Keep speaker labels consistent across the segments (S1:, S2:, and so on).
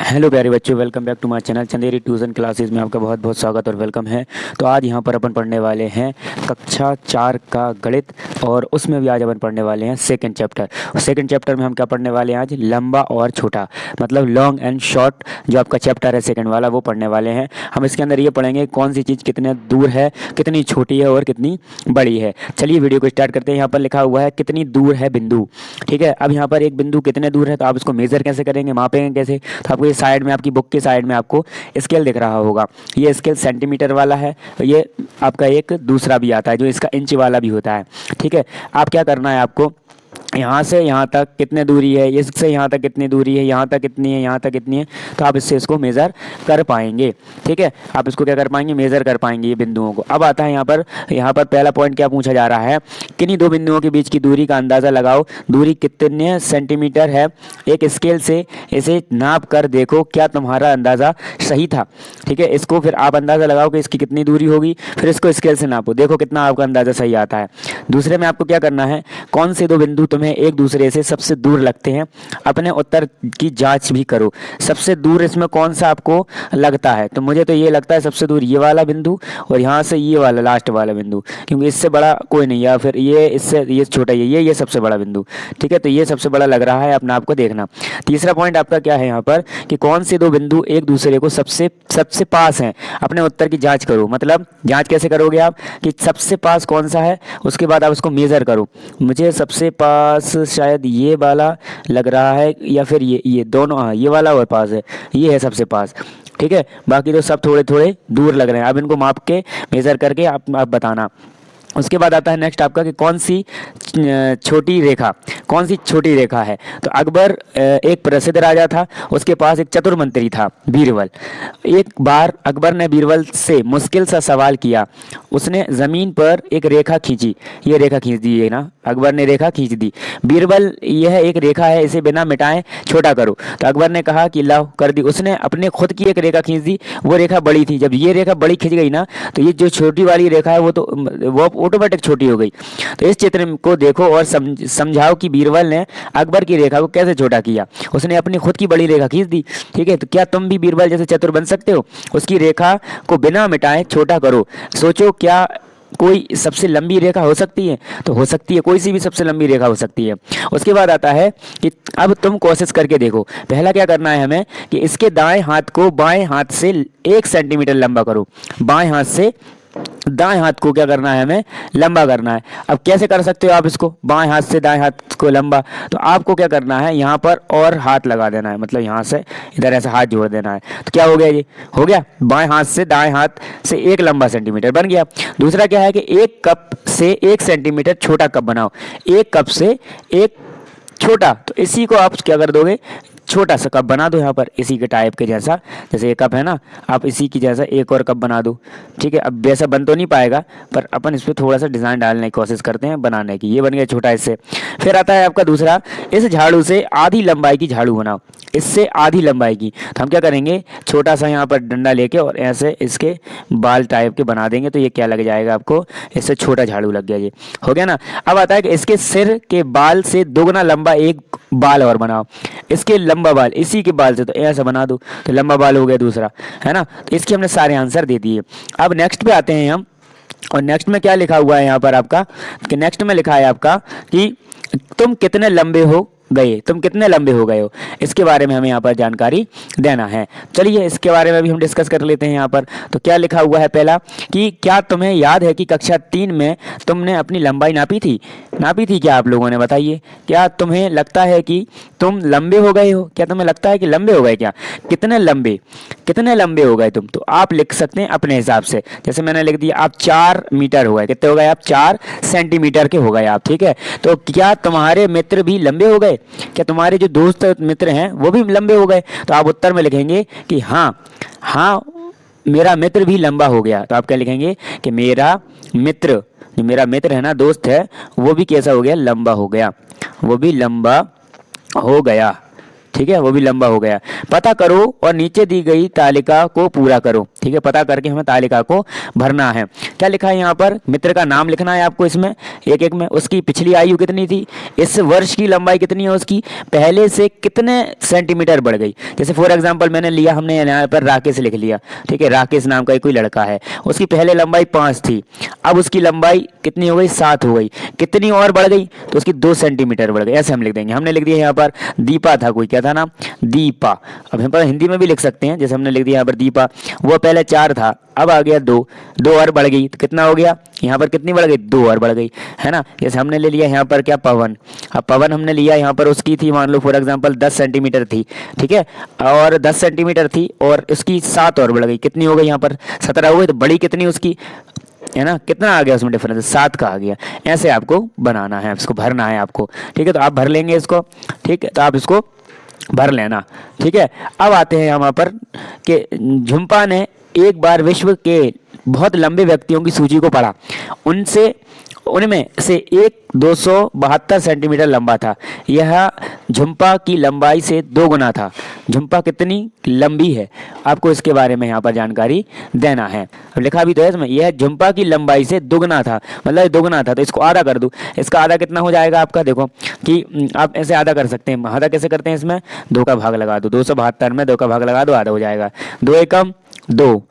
S1: Hello प्यारे बच्चों, welcome back to my channel Chanderi tuition classes में आपका बहुत बहुत स्वागत और वेलकम है। तो आज यहाँ पर अपन पढ़ने वाले हैं कक्षा 4 का गणित, और उसमें भी आज अपन पढ़ने वाले हैं सेकंड चैप्टर। सेकंड चैप्टर में हम क्या पढ़ने वाले हैं आज? लंबा और छोटा, मतलब लॉन्ग एंड शॉर्ट जो आपका चैप्टर है सेकंड वाला, वो पढ़ने वाले हैं हम। इसके अंदर ये पढ़ेंगे कौन सी चीज़ कितने दूर है, कितनी छोटी है और कितनी बड़ी है। चलिए वीडियो को स्टार्ट करते हैं। यहाँ पर लिखा हुआ है कितनी दूर है बिंदु। ठीक है, अब यहाँ पर एक बिंदु कितने दूर है, तो आप इसको मेजर कैसे करेंगे, मापेंगे कैसे? तो आपको ये साइड में, आपकी बुक के साइड में आपको स्केल दिख रहा होगा। ये स्केल सेंटीमीटर वाला है, ये आपका एक दूसरा भी आता है जो इसका इंच वाला भी होता है। ठीक है, आप क्या करना है, आपको यहाँ से यहाँ तक कितने दूरी है, इससे यहाँ तक कितनी दूरी है, यहाँ तक कितनी है, यहाँ तक कितनी है, तो आप इससे इसको मेज़र कर पाएंगे। ठीक है, आप इसको क्या कर पाएंगे, मेज़र कर पाएंगे ये बिंदुओं को। अब आता है यहाँ पर पहला पॉइंट क्या पूछा जा रहा है, किन्हीं दो बिंदुओं के बीच की दूरी का अंदाज़ा लगाओ। दूरी कितने सेंटीमीटर है, एक स्केल से इसे नाप कर देखो क्या तुम्हारा अंदाज़ा सही था। ठीक है, इसको फिर आप अंदाज़ा लगाओ कि इसकी कितनी दूरी होगी, फिर इसको स्केल से नापो, देखो कितना आपका अंदाज़ा सही आता है। दूसरे में आपको क्या करना है, कौन से दो बिंदु तुम्हें एक दूसरे से सबसे दूर लगते हैं, अपने उत्तर की जांच भी करो। सबसे दूर इसमें कौन सा आपको लगता है? तो मुझे तो ये लगता है सबसे दूर ये वाला बिंदु, और यहाँ से ये वाला लास्ट वाला बिंदु, क्योंकि इससे बड़ा कोई नहीं, या फिर ये इससे ये छोटा, ये सबसे बड़ा बिंदु। ठीक है, तो ये सबसे बड़ा लग रहा है, अपने आप को देखना। तीसरा पॉइंट आपका क्या है यहाँ पर, कि कौन से दो बिंदु एक दूसरे को सबसे सबसे पास हैं, अपने उत्तर की जांच करो। मतलब जांच कैसे करोगे आप, कि सबसे पास कौन सा है, उसके बाद आप उसको मेजर करो। मुझे सबसे पास शायद ये वाला लग रहा है, या फिर ये दोनों, हाँ ये वाला और पास है, ये है सबसे पास। ठीक है, बाकी तो सब थोड़े थोड़े दूर लग रहे हैं। आप इनको माप के मेज़र करके आप बताना। उसके बाद आता है नेक्स्ट आपका, कि कौन सी छोटी रेखा, कौन सी छोटी रेखा है। तो अकबर एक प्रसिद्ध राजा था, उसके पास एक चतुर मंत्री था बीरबल। एक बार अकबर ने बीरबल से मुश्किल सा सवाल किया। उसने ज़मीन पर एक रेखा खींची, ये रेखा खींच दी है ना, अकबर ने रेखा खींच दी। बीरबल, यह एक रेखा है, इसे बिना मिटाए छोटा करो। तो अकबर ने कहा कि लाओ, कर दी। उसने अपने खुद की एक रेखा खींच दी, वो रेखा बड़ी थी। जब ये रेखा बड़ी खींच गई ना, तो ये जो छोटी वाली रेखा है वो ऑटोमेटिक छोटी हो गई। तो इस चित्र को देखो और समझाओ कि बीरबल ने अकबर की रेखा को कैसे छोटा किया। उसने अपनी खुद की बड़ी रेखा खींच दी। ठीक है, तो क्या तुम भी बीरबल जैसे चतुर बन सकते हो? उसकी रेखा को बिना मिटाए छोटा करो। सोचो, क्या कोई सबसे लंबी रेखा हो सकती है? तो हो सकती है, कोई सी भी सबसे लंबी रेखा हो सकती है। उसके बाद आता है कि अब तुम कोशिश करके देखो। पहला क्या करना है हमें, कि इसके दाएं हाथ को बाएं हाथ से 1 सेंटीमीटर लंबा करो। बाएं हाथ से दाएं हाथ को क्या करना है, हमें लंबा करना है। अब कैसे कर सकते हो आप इसको, बाएं हाथ से दाएं हाथ को लंबा? तो आपको क्या करना है, यहाँ पर और हाथ लगा देना है, मतलब यहाँ से इधर ऐसा हाथ जोड़ देना है। तो क्या हो गया, ये हो गया, बाएं हाथ से दाएं हाथ से 1 लंबा सेंटीमीटर बन गया। दूसरा क्या है, कि 1 कप से 1 सेंटीमीटर छोटा कप बनाओ। 1 कप से 1 छोटा, तो इसी को आप क्या कर दोगे, छोटा सा कप बना दो यहाँ पर, इसी के टाइप के जैसा। जैसे एक कप है ना, आप इसी की जैसा एक और कप बना दो। ठीक है, अब वैसा बन तो नहीं पाएगा, पर अपन इस पर थोड़ा सा डिज़ाइन डालने की कोशिश करते हैं बनाने की। ये बन गया छोटा इससे। फिर आता है आपका दूसरा, इस झाड़ू से आधी लंबाई की झाड़ू बनाओ। इससे आधी लंबाई की, तो हम क्या करेंगे, छोटा सा यहाँ पर डंडा लेके और ऐसे इसके बाल टाइप के बना देंगे, तो ये क्या लग जाएगा आपको, इससे छोटा झाड़ू लग गया। ये हो गया ना। अब आता है कि इसके सिर के बाल से दोगुना लंबा एक बाल और बनाओ। इसके लंबा बाल इसी के बाल से, तो ऐसा बना दो, तो लंबा बाल हो गया दूसरा, है ना। तो इसके हमने सारे आंसर दे दिए। अब नेक्स्ट पे आते हैं हम, और नेक्स्ट में क्या लिखा हुआ है यहाँ पर आपका, कि नेक्स्ट में लिखा है आपका कि तुम कितने लंबे हो गए, तुम कितने लंबे हो गए हो, इसके बारे में हमें यहाँ पर जानकारी देना है। चलिए इसके बारे में भी हम डिस्कस कर लेते हैं यहाँ पर। तो क्या लिखा हुआ है पहला, कि क्या तुम्हें याद है कि कक्षा 3 में तुमने अपनी लंबाई नापी थी? नापी थी क्या आप लोगों ने, बताइए। क्या तुम्हें लगता है कि तुम लंबे हो गए हो? क्या तुम्हें लगता है कि लंबे हो गए? क्या कितने लंबे हो गए तुम? तो आप लिख सकते हैं अपने हिसाब से। जैसे मैंने लिख दिया, आप 4 मीटर हो गए। कितने हो गए आप? 4 सेंटीमीटर के हो गए आप। ठीक है, तो क्या तुम्हारे मित्र भी लंबे हो गए? क्या तुम्हारे जो दोस्त मित्र हैं वो भी लंबे हो गए? तो आप उत्तर में लिखेंगे कि हाँ मेरा मित्र भी लंबा हो गया। तो आप क्या लिखेंगे, कि मेरा मित्र, जो मेरा मित्र है ना, दोस्त है, वो भी कैसा हो गया, लंबा हो गया, वो भी लंबा हो गया। ठीक है, वो भी लंबा हो गया। पता करो और नीचे दी गई तालिका को पूरा करो। ठीक है, पता करके हमें तालिका को भरना है। क्या लिखा है यहाँ पर, मित्र का नाम लिखना है आपको इसमें एक एक में, उसकी पिछली आयु कितनी थी, इस वर्ष की लंबाई कितनी है उसकी, पहले से कितने सेंटीमीटर बढ़ गई। जैसे फॉर एग्जाम्पल मैंने लिया, हमने यहाँ पर राकेश लिख लिया। ठीक है, राकेश नाम का कोई लड़का है, उसकी पहले लंबाई 5 थी, अब उसकी लंबाई कितनी हो गई, 7 हो गई। कितनी और बढ़ गई, तो उसकी 2 सेंटीमीटर बढ़ गई। ऐसे हम लिख देंगे। हमने लिख दिया यहाँ पर दीपा था, कोई क्या था नाम, दीपा। अब हम पर हिंदी में भी लिख सकते हैं, जैसे हमने लिख दिया यहाँ पर दीपा, वो पहले 4 था, अब आ गया 2, 2 और बढ़ गई, तो कितना हो गया, यहाँ पर कितनी बढ़ गई, 2 और बढ़ गई, है ना। जैसे हमने ले लिया यहाँ पर क्या, पवन। अब पवन हमने लिया यहाँ पर, उसकी थी मान लो फॉर एग्जांपल 10 सेंटीमीटर थी। ठीक है, और 10 सेंटीमीटर थी और उसकी 7 और बढ़ गई, कितनी हो गई यहाँ पर, 17 हो गई। तो बड़ी कितनी उसकी, है ना, कितना आ गया उसमें डिफरेंस, 7 का आ गया। ऐसे आपको बनाना है, इसको भरना है आपको। ठीक है, तो आप भर लेंगे इसको। ठीक है, तो आप इसको भर लेना। ठीक है, अब आते हैं यहाँ पर कि झुम्पा ने एक बार विश्व के बहुत लंबे व्यक्तियों की सूची को पढ़ा, उनमें से एक 272 सेंटीमीटर लंबा था। यह झुम्पा की लंबाई से 2 गुना था। झुम्पा कितनी लंबी है, आपको इसके बारे में यहाँ पर जानकारी देना है। अब लिखा भी तो है इसमें, यह झुम्पा की लंबाई से 2 गुना था, मतलब 2 गुना था, तो इसको आधा कर दूँ। इसका आधा कितना हो जाएगा आपका, देखो कि आप ऐसे आधा कर सकते हैं। आधा कैसे करते हैं, इसमें 2 का भाग लगा दो, 272 में 2 का भाग लगा दो, आधा हो जाएगा। 2 एकम 2,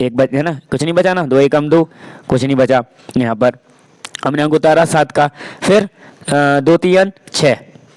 S1: एक बच है ना, कुछ नहीं बचा ना, 2 एकम 2, कुछ नहीं बचा। यहाँ पर हमने अंक उतारा 7 का, फिर 2 3 6,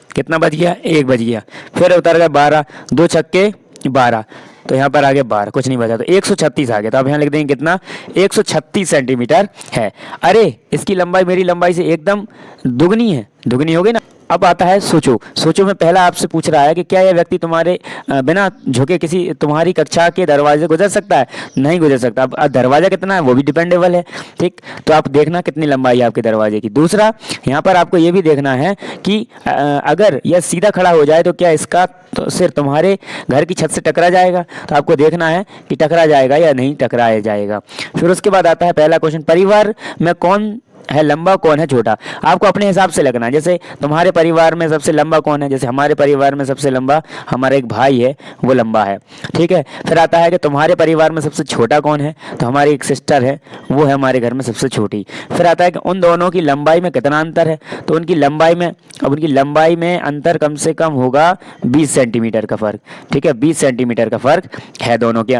S1: कितना बच गया, 1 बच गया। फिर उतार गया 12, 2 छक्के 12, तो यहाँ पर आ गया 12, कुछ नहीं बचा, तो 136 आ गया। तो अब यहाँ लिख देंगे कितना, 136 सेंटीमीटर है। अरे इसकी लंबाई मेरी लंबाई से एकदम दुगनी है, दुगनी हो गई ना। अब आता है सोचो। सोचो में पहला आपसे पूछ रहा है कि क्या यह व्यक्ति तुम्हारे बिना झुके किसी तुम्हारी कक्षा के दरवाजे गुजर सकता है, नहीं गुजर सकता। अब दरवाजा कितना है वो भी डिपेंडेबल है। ठीक, तो आप देखना कितनी लंबाई है आपके दरवाजे की। दूसरा यहाँ पर आपको ये भी देखना है कि अगर यह सीधा खड़ा हो जाए तो क्या इसका तो सिर तुम्हारे घर की छत से टकरा जाएगा। तो आपको देखना है कि टकरा जाएगा या नहीं टकराया जाएगा। फिर उसके बाद आता है पहला क्वेश्चन, परिवार में कौन है लंबा, कौन है छोटा। आपको अपने हिसाब से लगना है, जैसे तुम्हारे परिवार में सबसे लंबा कौन है, जैसे हमारे परिवार में सबसे लंबा हमारा एक भाई है, वो लंबा है। ठीक है, फिर आता है कि तुम्हारे परिवार में सबसे छोटा कौन है, तो हमारी एक सिस्टर है, वो है हमारे घर में सबसे छोटी। फिर आता है कि उन दोनों की लंबाई में कितना अंतर है, तो उनकी लंबाई में, अब उनकी लंबाई में अंतर कम से कम होगा 20 सेंटीमीटर का फर्क। ठीक है, 20 सेंटीमीटर का फर्क है दोनों के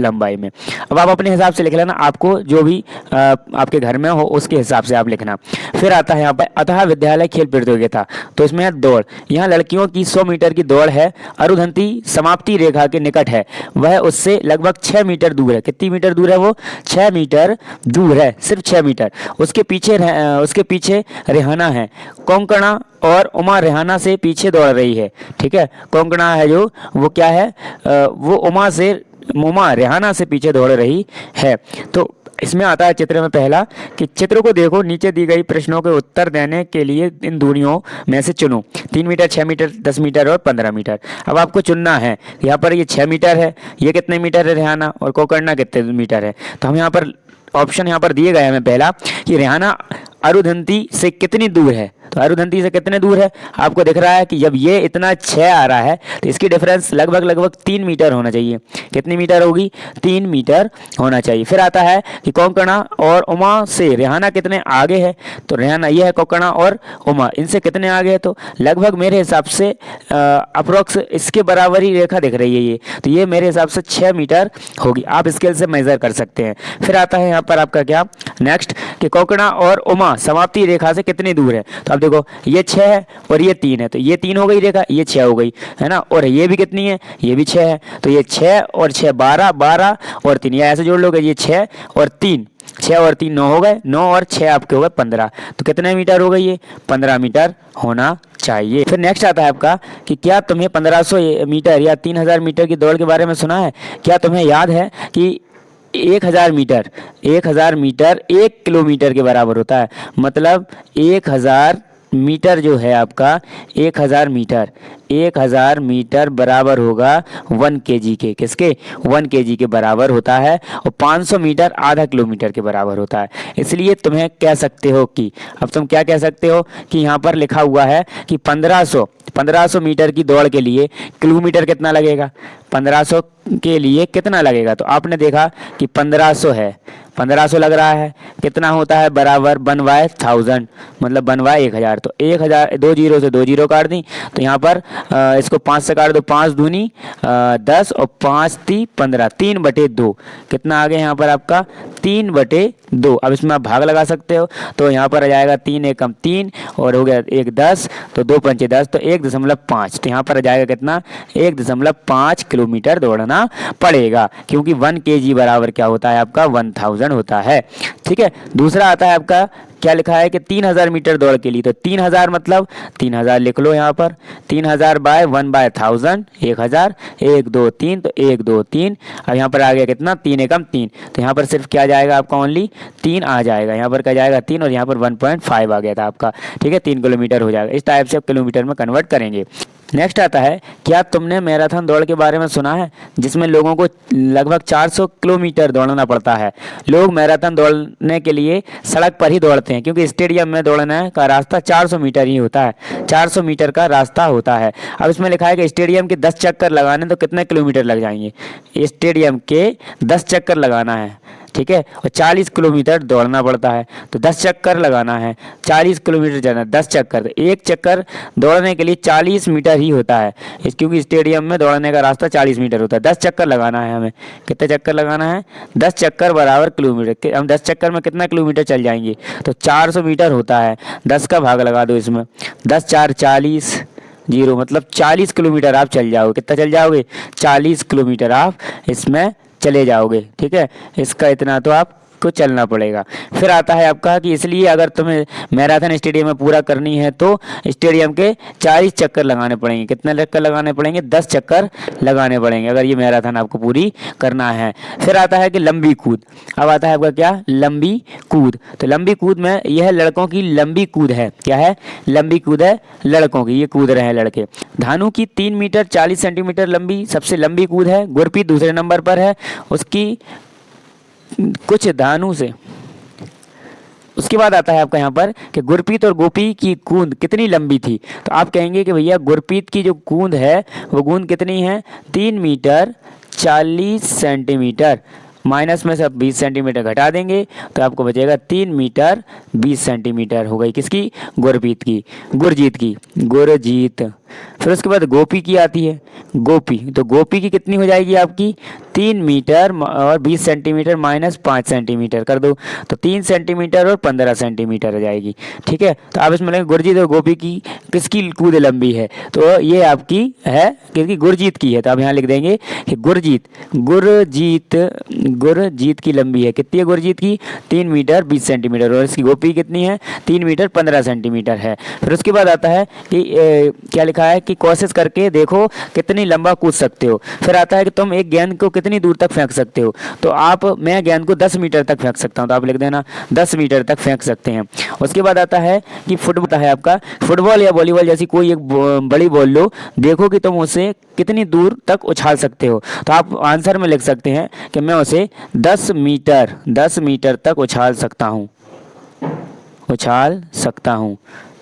S1: लंबाई में। अब आप अपने हिसाब से लिख लेना, आपको जो भी आपके घर में हो उसके हिसाब से आप लिखना। फिर आता है यहाँ पर अतः विद्यालय खेल प्रतियोगिता, तो इसमें है दौड़। यहाँ लड़कियों की 100 मीटर की दौड़ है, अरुधंती समाप्ति रेखा के निकट है, वह उससे लगभग 6 मीटर दूर है। कितनी मीटर दूर है वो, 6 मीटर दूर है, सिर्फ 6 मीटर। उसके पीछे रेहाना है, कोंकणा और उमा रेहाना से पीछे दौड़ रही है। ठीक है, कोंकणा है जो, वो क्या है, वो उमा रेहाना से पीछे दौड़ रही है। तो इसमें आता है चित्र में पहला कि चित्र को देखो, नीचे दी गई प्रश्नों के उत्तर देने के लिए इन दूरियों में से चुनो। 3 मीटर, 6 मीटर, 10 मीटर और 15 मीटर। अब आपको चुनना है, यहाँ पर ये 6 मीटर है, ये कितने मीटर है रेहाना, और कोंकणा कितने मीटर है। तो हम यहाँ पर ऑप्शन यहाँ पर दिए गए हमें पहला कि रेहाना अरुधंती से कितनी दूर है, तो अरुधंती से कितने दूर है, आपको दिख रहा है कि जब ये इतना 6 आ रहा है तो इसकी डिफरेंस लगभग 3 मीटर होना चाहिए। कितनी मीटर होगी, 3 मीटर होना चाहिए। फिर आता है कि कोंकणा और उमा से रेहाना कितने आगे है, तो रेहाना ये है, कोंकणा और उमा इनसे कितने आगे है, तो लगभग मेरे हिसाब से अप्रोक्स इसके बराबर ही रेखा दिख रही है ये, तो ये मेरे हिसाब से 6 मीटर होगी। आप स्केल से मेजर कर सकते हैं। फिर आता है यहाँ पर आपका क्या नेक्स्ट कि कोंकणा और उमा समाप्ति रेखा से कितनी दूर है, तो अब देखो ये 6 है और ये 3 है, तो ये 3 हो गई रेखा, ये 6 हो गई, है ना, और ये भी कितनी है, ये भी 6 है, तो ये 6 और 6 12, 12 और 3, या ऐसे जोड़ लोगे, ये 6 और 3, 6 और 3 9 हो गए, 9 और 6 आपके हो गए 15, तो कितने मीटर हो गई, ये 15 मीटर होना चाहिए। फिर नेक्स्ट आता है आपका कि क्या तुम्हें 1500 मीटर या 3000 मीटर की दौड़ के बारे में सुना है। क्या तुम्हें याद है कि 1000 मीटर 1 किलोमीटर के बराबर होता है, मतलब 1000 मीटर जो है आपका 1000 मीटर बराबर होगा 1 kg के। किसके? 1 kg के बराबर होता है। और 500 मीटर आधा किलोमीटर के बराबर होता है। इसलिए तुम्हें कह सकते हो कि, अब तुम क्या कह सकते हो कि यहाँ पर लिखा हुआ है कि 1500 मीटर की दौड़ के लिए किलोमीटर कितना लगेगा, 1500 के लिए कितना लगेगा। तो आपने देखा कि 1500 है, 1500 लग रहा है, कितना होता है बराबर 1/1000, मतलब 1/1000। तो 1000, 2 जीरो से 2 जीरो काट दी, तो यहाँ पर इसको 5 से काट दो, 5 दूनी 10 और 5 ती 15, 3/2। कितना आ गया यहाँ पर आपका 3/2। अब इसमें आप भाग लगा सकते हो, तो यहाँ पर आ जाएगा 3 एकम 3 और हो गया 1 10, तो 2 पंचे 10, तो 1.5। तो यहाँ पर आ जाएगा कितना, 1.5 किलोमीटर दौड़ना पड़ेगा, क्योंकि 1 kg बराबर क्या होता है आपका 1000 होता है। ठीक है। दूसरा आता है आपका, क्या लिखा है कि 3000 मीटर दौड़ के लिए, तो 3000 मतलब 3000 लिख लो यहाँ पर, 3000 बाय 1/1000, 1000, 1 2 3, तो 1 2 3। अब यहाँ पर आ गया कितना, 3 एकम 3, तो यहाँ पर सिर्फ क्या जाएगा आपका, ओनली 3 आ जाएगा। यहाँ पर क्या जाएगा 3, और यहाँ पर 1.5 आ गया था आपका। ठीक है, 3 किलोमीटर हो जाएगा। इस टाइप से आप किलोमीटर में कन्वर्ट करेंगे। नेक्स्ट आता है, क्या तुमने मैराथन दौड़ के बारे में सुना है, जिसमें लोगों को लगभग 400 किलोमीटर दौड़ना पड़ता है। लोग मैराथन दौड़ने के लिए सड़क पर ही दौड़ते हैं, क्योंकि स्टेडियम में दौड़ने का रास्ता 400 मीटर ही होता है, 400 मीटर का रास्ता होता है। अब इसमें लिखा है कि स्टेडियम के 10 चक्कर लगाने तो कितने किलोमीटर लग जाएंगे। स्टेडियम के 10 चक्कर लगाना है, ठीक है, और 40 किलोमीटर दौड़ना पड़ता है। तो 10 चक्कर लगाना है, 40 किलोमीटर जाना, 10 चक्कर, तो एक चक्कर दौड़ने के लिए 40 मीटर ही होता है, क्योंकि स्टेडियम में दौड़ने का रास्ता 40 मीटर होता है। 10 चक्कर लगाना है हमें। कितने चक्कर लगाना है, 10 चक्कर बराबर किलोमीटर। हम 10 चक्कर में कितना किलोमीटर चल जाएंगे, तो 400 मीटर होता है। 10 का भाग लगा दो इसमें, 10 4 40, जीरो, मतलब 40 किलोमीटर आप चल जाओगे। कितना चल जाओगे, 40 किलोमीटर आप इसमें चले जाओगे। ठीक है, इसका इतना तो आपको चलना पड़ेगा। फिर आता है आपका कि इसलिए अगर तुम्हें मैराथन स्टेडियम में पूरा करनी है तो स्टेडियम के 40 चक्कर लगाने पड़ेंगे। कितने चक्कर लगाने पड़ेंगे, 10 चक्कर लगाने पड़ेंगे, अगर ये मैराथन आपको पूरी करना है। फिर आता है कि लंबी कूद। अब आता है आपका क्या, लंबी कूद। तो लंबी कूद में यह लड़कों की लंबी कूद है। क्या है, लंबी कूद है लड़कों की, ये कूद रहे हैं लड़के। धानु की 3 मीटर 40 सेंटीमीटर लंबी सबसे लंबी कूद है। गुरप्रीत दूसरे नंबर पर है, उसकी कुछ धानु से। उसके बाद आता है आपका यहाँ पर कि गुरप्रीत और गोपी की कूद कितनी लंबी थी। तो आप कहेंगे कि भैया गुरप्रीत की जो कूद है वो कूद कितनी है, 3 मीटर 40 सेंटीमीटर, माइनस में से आप 20 सेंटीमीटर घटा देंगे तो आपको बचेगा 3 मीटर 20 सेंटीमीटर हो गई। किसकी, गुरप्रीत की, गुरजीत की, गुरजीत। फिर उसके बाद गोपी की आती है, गोपी। तो गोपी की कितनी हो जाएगी आपकी, 3 मीटर और 20 सेंटीमीटर माइनस 5 सेंटीमीटर कर दो, तो 3 सेंटीमीटर और 15 सेंटीमीटर हो जाएगी। ठीक है, तो आप इसमें लेंगे गुरजीत और गोपी की किसकी कूद लंबी है, तो ये आपकी है क्योंकि गुरजीत की है। तो आप यहाँ लिख देंगे कि गुरजीत की लंबी है। कितनी है गुरजीत की, 3 मीटर 20 सेंटीमीटर, और इसकी गोपी कितनी है, 3 मीटर 15 सेंटीमीटर है। फिर उसके बाद आता है कि क्या लिखा है कि कोशिश करके देखो कितनी लंबा कूद सकते हो। फिर आता है कि तुम एक गेंद को कितनी दूर तक फेंक सकते हो। तो मैं गेंद को 10 मीटर तक फेंक सकता हूँ, तो आप लिख देना 10 मीटर तक फेंक सकते हैं। उसके बाद आता है कि फुटबॉल है आपका, फुटबॉल या वॉलीबॉल जैसी कोई एक बड़ी बॉल लो, देखो कि तुम उसे कितनी दूर तक उछाल सकते हो। तो आप आंसर में लिख सकते हैं कि मैं उसे 10 मीटर तक उछाल सकता हूँ।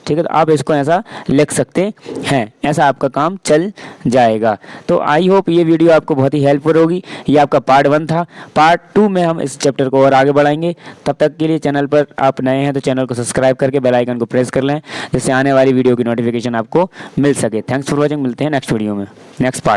S1: ठीक है, तो आप इसको ऐसा लिख सकते हैं, ऐसा आपका काम चल जाएगा। तो आई होप ये वीडियो आपको बहुत ही हेल्पफुल होगी। ये आपका पार्ट 1 था। पार्ट 2 में हम इस चैप्टर को और आगे बढ़ाएंगे। तब तक के लिए चैनल पर आप नए हैं तो चैनल को सब्सक्राइब करके बेल आइकन को प्रेस कर लें, जिससे आने वाली वीडियो की नोटिफिकेशन आपको मिल सके। थैंक्स फॉर वॉचिंग, मिलते हैं नेक्स्ट वीडियो में, नेक्स्ट पार्ट।